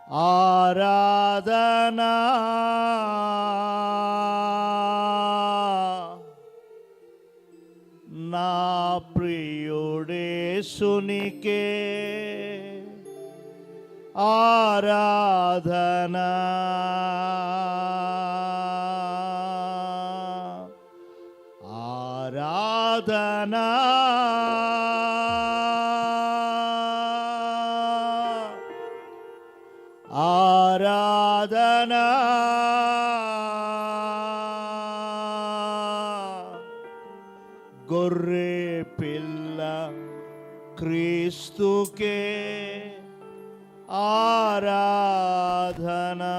ఆరాధనా నా ప్రియుడేసునికే ఆరాధనా ఆరాధనా ఆరాధనా గొర్రె పిల్ల క్రీస్తుకే ఆరాధనా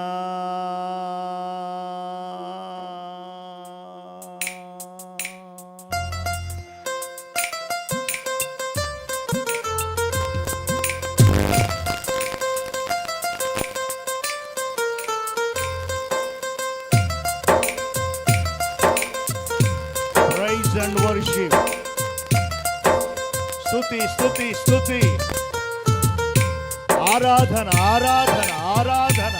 Praise and worship. స్తుతి స్తుతి స్తుతి. ఆరాధన ఆరాధన ఆరాధన.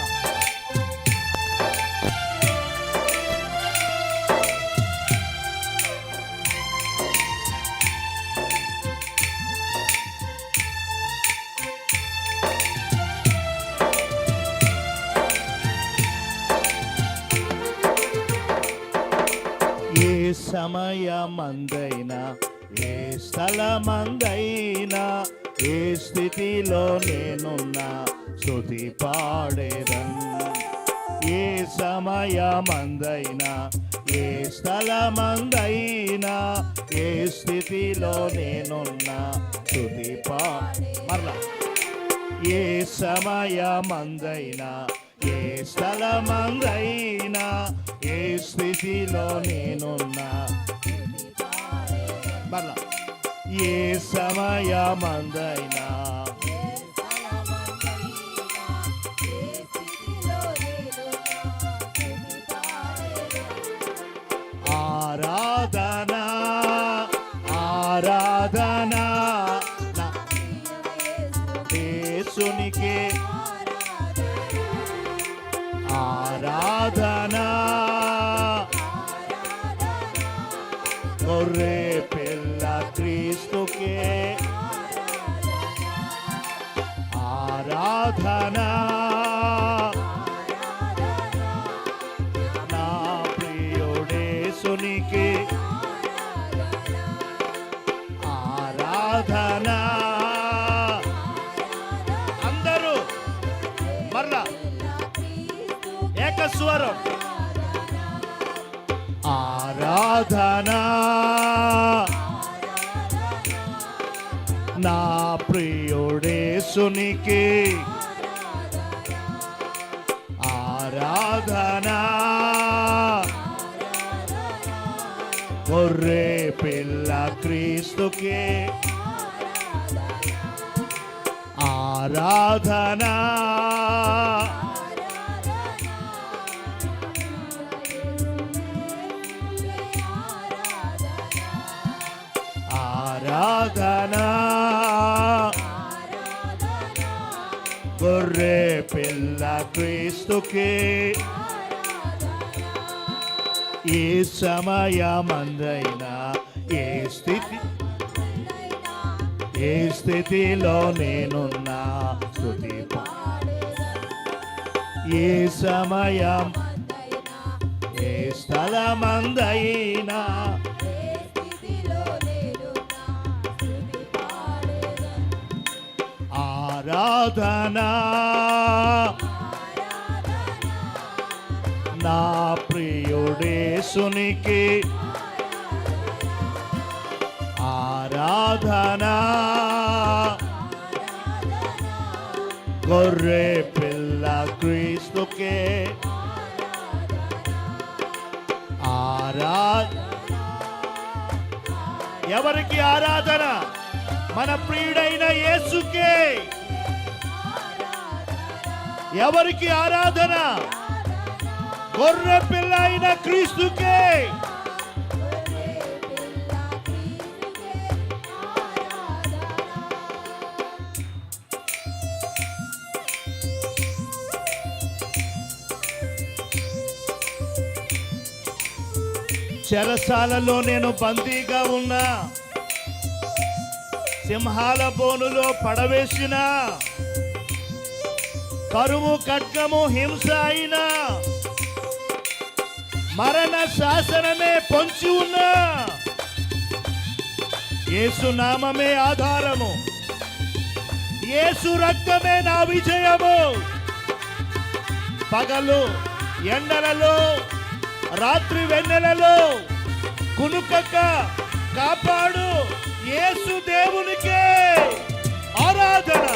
ఏ సమయమందైనా ఏ స్థలమందైనా ఏ స్థితిలో నేనున్నా స్తుతి పాడేదన్. ఏ సమయమందైనా ఏ స్థలమందైనా ఏ స్థితిలో నేనున్నా స్తుతి మరలా. ఏ సమయమందైనా ఏ స్థలమందైనా ఏ స్థితిలో నేనున్నా మరలా. ఏ సమయమందైనా ఆరాధనా ఆరాధనా యేసునికే ఆరాధనా గొర్రె పిల్ల క్రీస్తుకే ఆరాధనా నా ప్రియుడేసునికే ఆరాధనా. అందరూ మరలా ఏకస్వరం. ఆరాధనా నా ప్రియుడేసునికే ఆరాధనా గొర్రె పిల్ల క్రీస్తుకే ఆరాధనా. ఆరాధనా గొర్రె పిల్ల క్రీస్తుకే ఏ సమయమందైనా ఏ స్థితిలో నేనున్నా స్తుతి. ఏ సమయం ఏ స్థలమందైనా ఆరాధనా నా ప్రియుడేసునికి ఆరాధనా గొర్రె పిల్ల క్రీస్తుకే ఎవరికి ఆరాధన? మన ప్రియుడైన యేసుకే. ఎవరికి ఆరాధన? గొర్రె పిల్ల అయిన క్రీస్తుకే. చెరసాలలో నేను బందీగా ఉన్నా, సింహాల బోనులో పడవేసిన, కరువు ఖడ్గము హింస అయినా, మరణ శాసనమే పొంచి ఉన్నా, యేసు నామమే ఆధారము, యేసు రక్తమే నా విజయము. పగలు ఎండలలో రాత్రి వెన్నెలలో కునుకక కాపాడు యేసు దేవునికే ఆరాధన.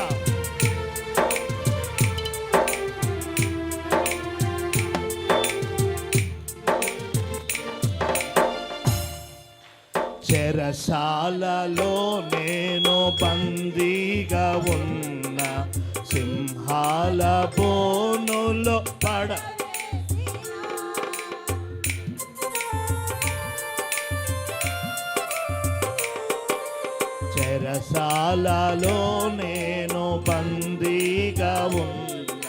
చెరసాలలో నేను బందీగా ఉన్న, సింహాల బోనులో చెరసాలలో నేను బందీగా ఉన్న,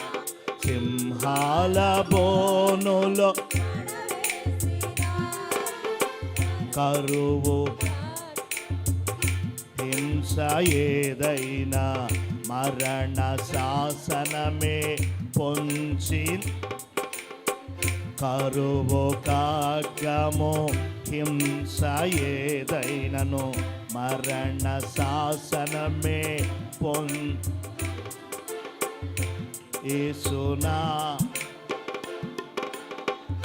సింహాల బోనులో కరువు హింస ఏదైనా, మరణ శాసనమే పొంచి, కరువు ఖడ్గము హింస ఏదైనను, మరణ శాసనమే యేసునా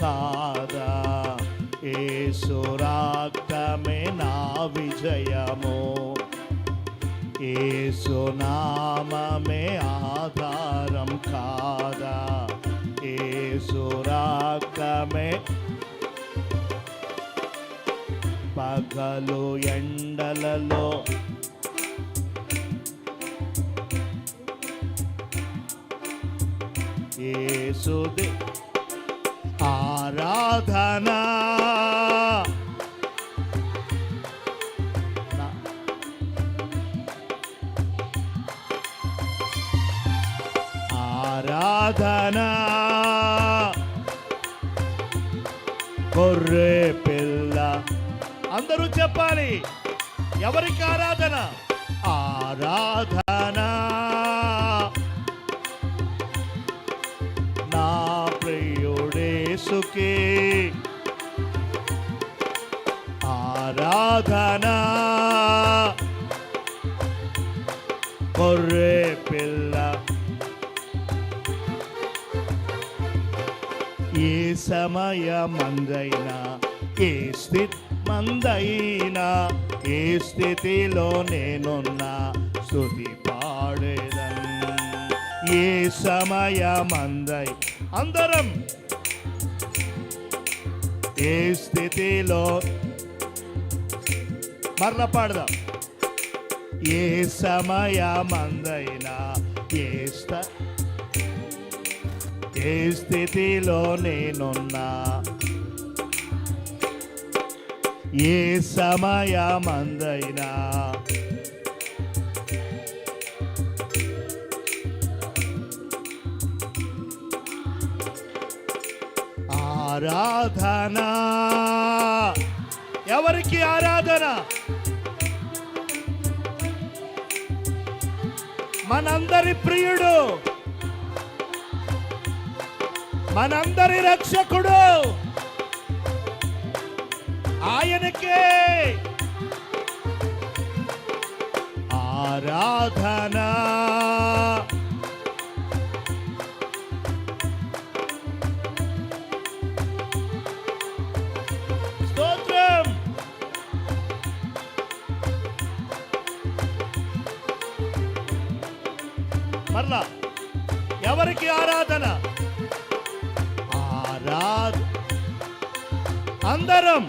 కాదా, యేసు రక్తమే నా విజయము, యేసు నామమే ఆధారం కాదా, యేసు రక్తమే. పగలు ఎండలలో యేసుదే ఆరాధన. ఆరాధన గొర్రె పిల్ల. అందరూ చెప్పాలి, ఎవరికి ఆరాధన? ఆరాధన నా ప్రియుడేసుకే, ఆరాధన గొర్రె పిల్ల. ఏ సమయమందైనా, ఏ స్థితి మందైనా, ఏ స్థితిలో నేనున్నా స్తుతి పాడేదన్. ఏ సమయమందై అందరం ఏ స్థితిలో మరల పాడదాం. ఏ సమయమందైనా, ఏ స్థితిలో నేనున్నా, ఏ సమయమందైనా, ఆరాధన. ఎవరికి ఆరాధన? మనందరి ప్రియుడు, మనందరి రక్షకుడు ఆయనకే ఆరాధన. స్తోత్రం. మరలా ఎవరికి ఆరాధన? అందరం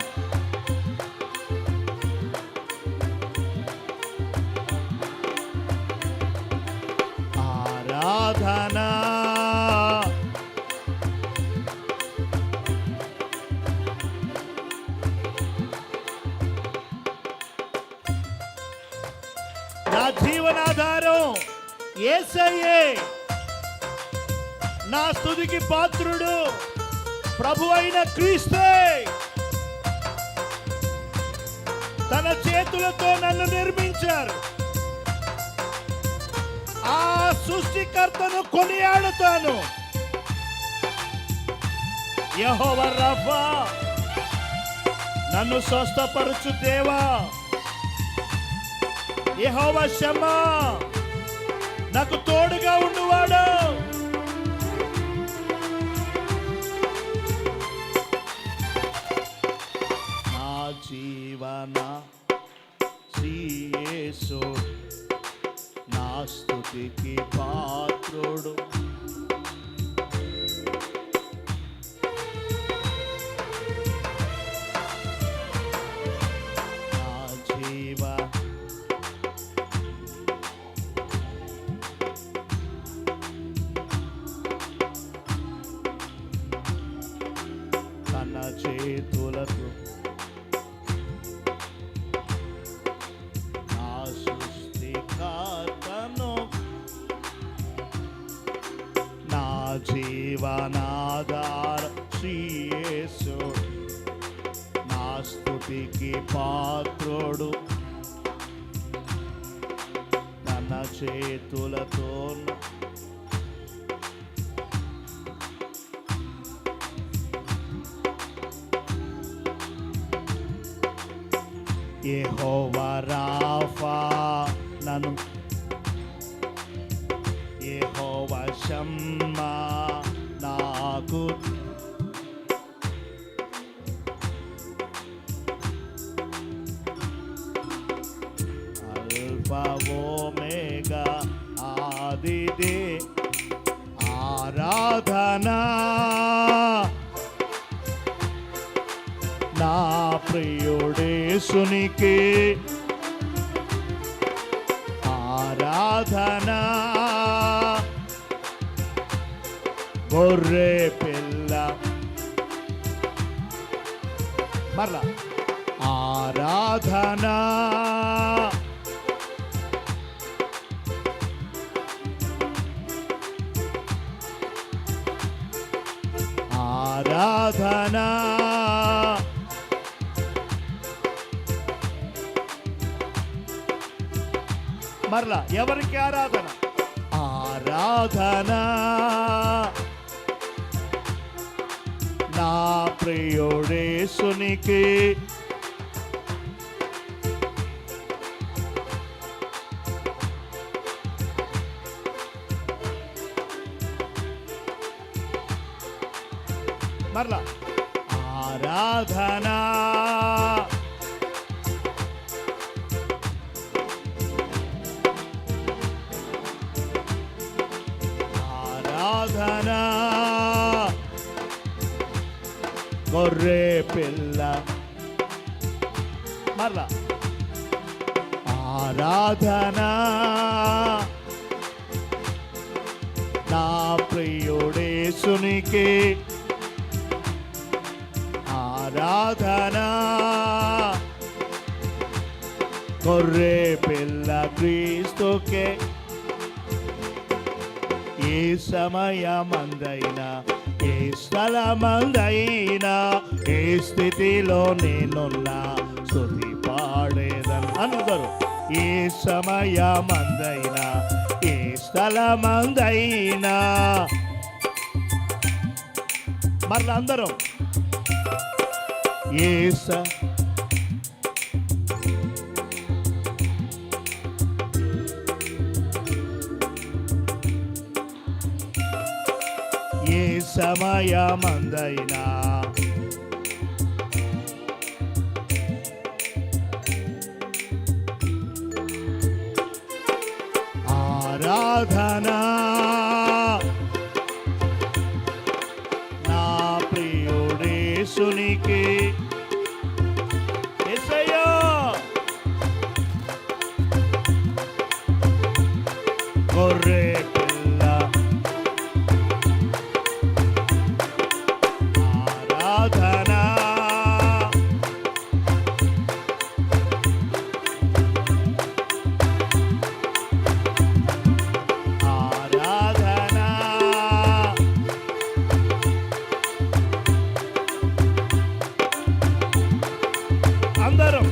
ఆరాధన. నా జీవనాధారం యేసయ్యే, నా స్తుతికి పాత్రుడు ప్రభు అయిన క్రీస్తే. తన చేతులతో నన్ను నిర్మించారు. ఆ సృష్టికర్తను కొనియాడుతాను. యెహోవా రఫా, నన్ను స్వస్థపరచు దేవా. యెహోవా షమ్మా, నాకు తోడుగా ఉండువాడు. నా జీవన శ్రీయేసు, నా స్తుతికి పాత్రుడు. నా జీవ తన చేతులతో నా సృష్టికర్తను, నా జీవనాధార శ్రీయేసు, నా స్తుతికి పాత్రుడు. తన చేతులతో యెహోవా రాఫా, నన్ను యెహోవా షమ్మా, నాకు అల్ఫా ఓమేగా ఆదిదే ఆరాధనా. నా ప్రియుడేసునికి ఆరాధనా. గొర్రె పిల్ల మరలా ఆరాధనా. ఆరాధనా. మరలా ఎవరికి ఆరాధన? ఆరాధన నా ప్రియుడేసునికి. మరలా ఆరాధన ఆరాధన. గొర్రె పిల్ల మరలా ఆరాధన నా ప్రియుడేసునికి. ఆరాధన గొర్రె పిల్ల క్రీస్తుకే. ఏ సమయమందైనా, ఏ స్థలమందైనా, ఏ స్థితిలో నేనున్నా స్తుతి పాడేదను. అందరూ ఏ సమయమందైనా, ఏ స్థలమందైనా. మరలా అందరం ఏ సమయమందైనా, ఆరాధన నా ప్రియుడేసునికి. యేసయ్యా గొర్రె పిల్ల ఆరాధన. ఆరాధన అందరం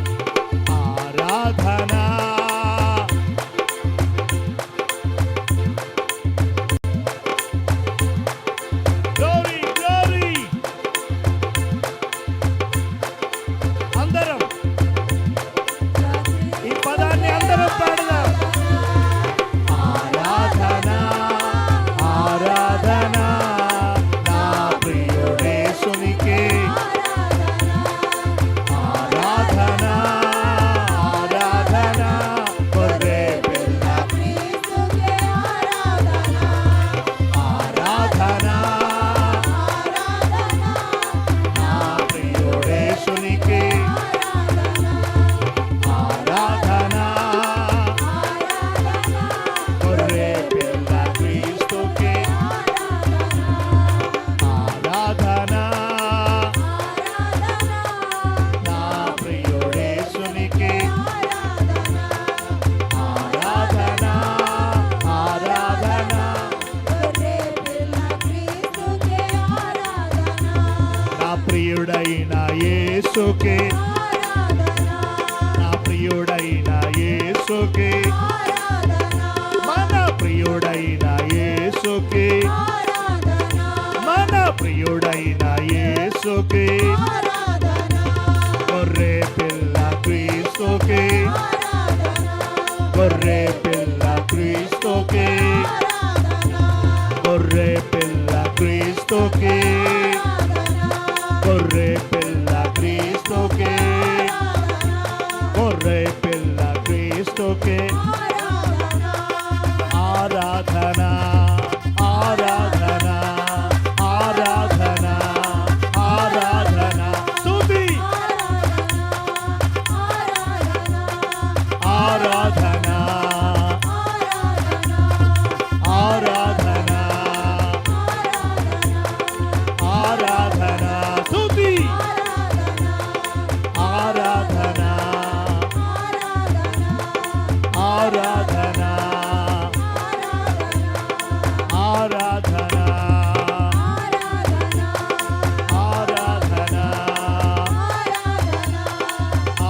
యేసుకే నా ప్రియుడైన యేసుకే మన ప్రియుడైన యేసుకే మన ప్రియుడైన యేసుకే గొర్రె పిల్ల క్రీస్తుకే గొర్రె పిల్ల క్రీస్తుకే గొర్రె పిల్ల క్రీస్తుకే గొర్రె పిల్ల క్రీస్తుకే గొర్రె పిల్ల క్రీస్తుకే ఆరాధన ఆరాధన ఆరాధన ఆరాధన స్తుతి ఆరాధన ఆరాధన ఆరాధన స్తుతి ఆరాధన ఆరాధన ఆరాధన ఆరాధన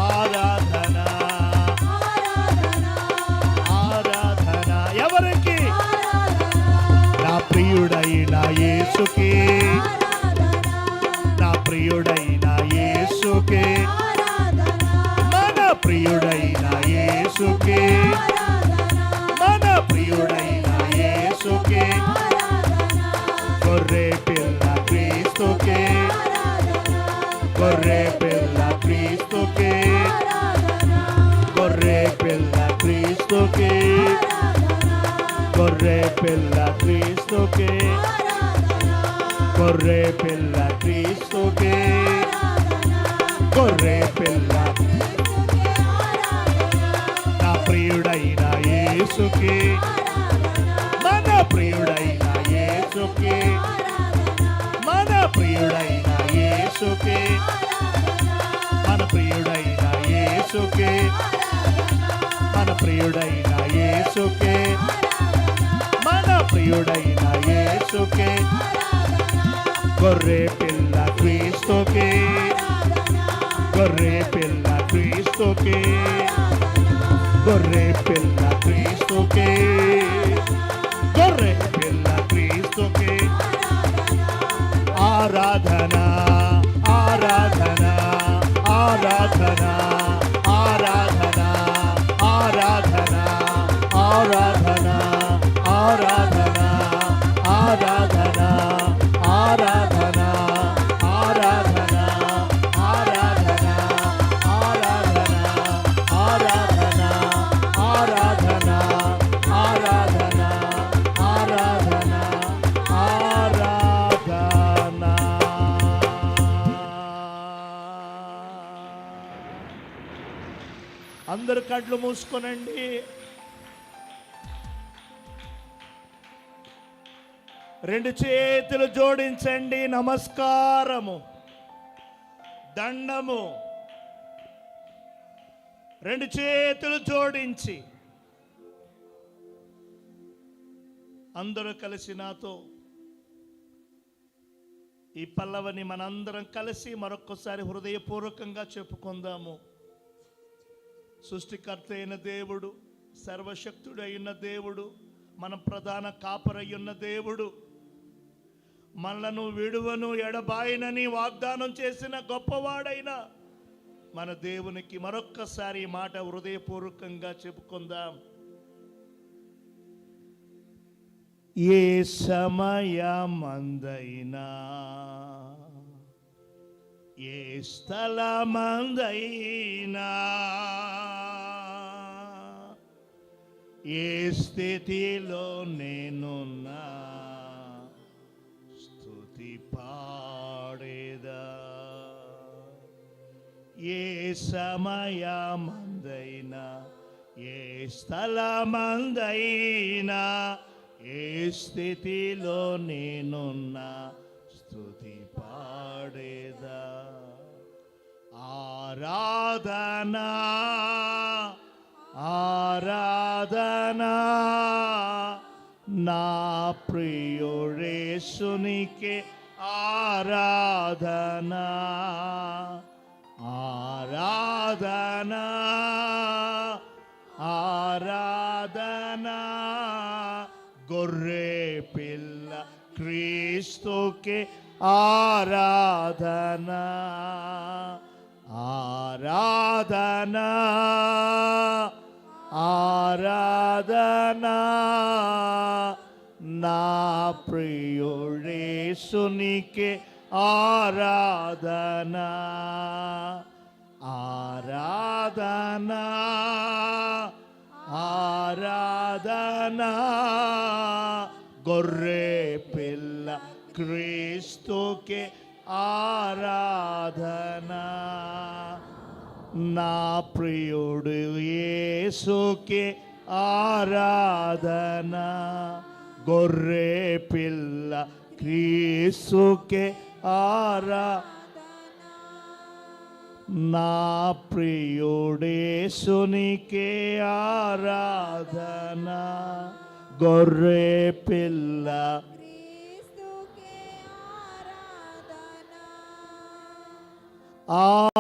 ఆరాధన ఆరాధన ఎవరికి నా ప్రియుడైన యేసుకే నా ప్రియుడైన యేసుకే మన ప్రియుడైన యేసుకే మన ప్రియుడైన యేసుకే గొర్రె పిల్ల క్రీస్తుకే గొర్రె పిల్ల క్రీస్తుకే గొర్రె పిల్ల క్రీస్తుకే గొర్రె పిల్ల క్రీస్తుకే గొర్రె పిల్ల క్రీస్తుకే గొర్రె పిల్ల నా ప్రియుడైన యేసుకే మన ప్రియుడైన యేసుకే మన ప్రియుడైన యేసుకే మన ప్రియుడైన యేసుకే మన ప్రియుడైన యేసుకే మన ప్రియుడైన యేసుకే గొర్రె పిల్ల క్రీస్తుకే గొర్రె పిల్ల క్రీస్తుకే గొర్రె పిల్ల క్రీస్తుకే గొర్రె పిల్ల క్రీస్తుకే ఆరాధన ఆరాధన ఆరాధన ఆరాధన ఆరాధన ఆరాధన ఆరాధన ఆరాధన ఆరాధన ఆరాధన ఆరాధన ఆరాధన ఆరాధన ఆరాధన ఆరాధన ఆరాధన ఆరాధన అందరు కళ్ళు మూసుకోనండి. రెండు చేతులు జోడించండి. నమస్కారము, దండము. రెండు చేతులు జోడించి అందరూ కలిసి నాతో ఈ పల్లవిని మనందరం కలిసి మరొక్కసారి హృదయపూర్వకంగా చెప్పుకుందాము. సృష్టికర్త అయిన దేవుడు, సర్వశక్తుడైన దేవుడు, మన ప్రధాన కాపరయ్యున్న దేవుడు, మనలను విడువను ఎడబాయనని వాగ్దానం చేసిన గొప్పవాడైన మన దేవునికి మరొక్కసారి ఈ మాట హృదయపూర్వకంగా చెప్పుకుందాం. ఏ సమయమందైనా ఏ స్థలమందైనా ఏ స్థితిలో నేనున్నా స్తుతి పాడేదా. ఏ సమయమందైనా ఏ స్థలమందైనా ఏ స్థితిలో నేనున్నా స్తుతి పాడేదా. ఆరాధనా ఆరాధనా నా ప్రియుడేసునికే ఆరాధనా ఆరాధనా ఆరాధనా గొర్రె పిల్ల క్రీస్తుకే ఆరాధనా ఆరాధనా ఆరాధనా నా ప్రియుడేసునికే ఆరాధనా ఆరాధనా ఆరాధనా గొర్రె పిల్ల క్రీస్తుకే ఆరాధనా నా ప్రియుడు యేసుకే ఆరాధనా గొర్రె పిల్ల క్రీస్తుకే నా ప్రియుడేసునికే ఆరాధనా గొర్రె పిల్ల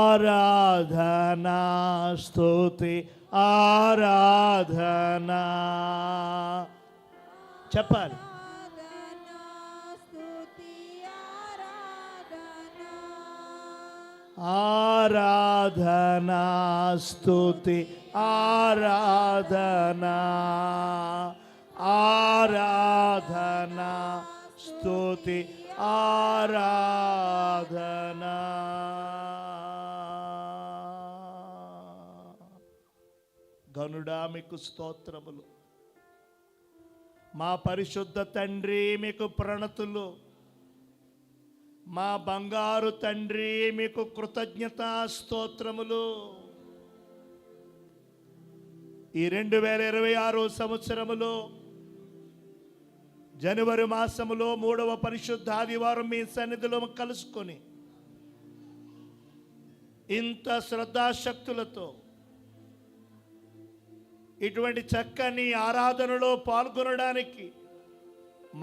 ఆరాధనా స్తుతి ఆరాధనా చెప్పాలి ఆరాధనా స్తుతి ఆరాధనా ఆరాధనా స్తుతి ఆరాధనా గనుడా మీకు స్తోత్రములు. మా పరిశుద్ధ తండ్రి మీకు ప్రణతులు. మా బంగారు తండ్రి మీకు కృతజ్ఞతా స్తోత్రములు. ఈ 2026 సంవత్సరములో జనవరి మాసములో 3వ పరిశుద్ధ ఆదివారం మీ సన్నిధిలో కలుసుకొని ఇంత శ్రద్ధాశక్తులతో ఇటువంటి చక్కని ఆరాధనలో పాల్గొనడానికి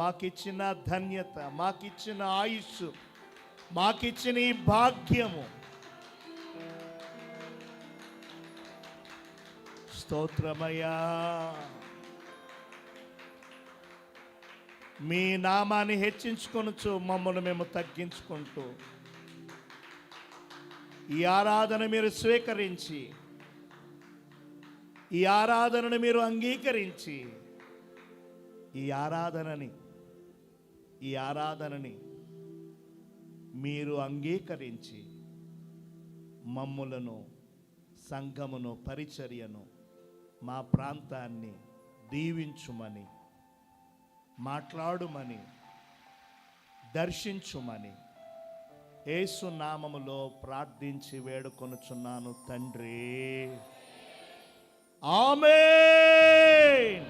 మాకిచ్చిన ధన్యత, మాకిచ్చిన ఆయుష్, మాకిచ్చిన ఈ భాగ్యము స్తోత్రమయ్యా. మీ నామాన్ని హెచ్చించుకొనుచు మమ్మల్ని మేము తగ్గించుకుంటూ ఈ ఆరాధన మీరు స్వీకరించి, ఈ ఆరాధనను మీరు అంగీకరించి, ఈ ఆరాధనని మీరు అంగీకరించి మమ్ములను, సంఘమును, పరిచర్యను, మా ప్రాంతాన్ని దీవించుమని, మాట్లాడుమని, దర్శించుమని యేసు నామములో ప్రార్థించి వేడుకొనుచున్నాను తండ్రి. ఆమేన్.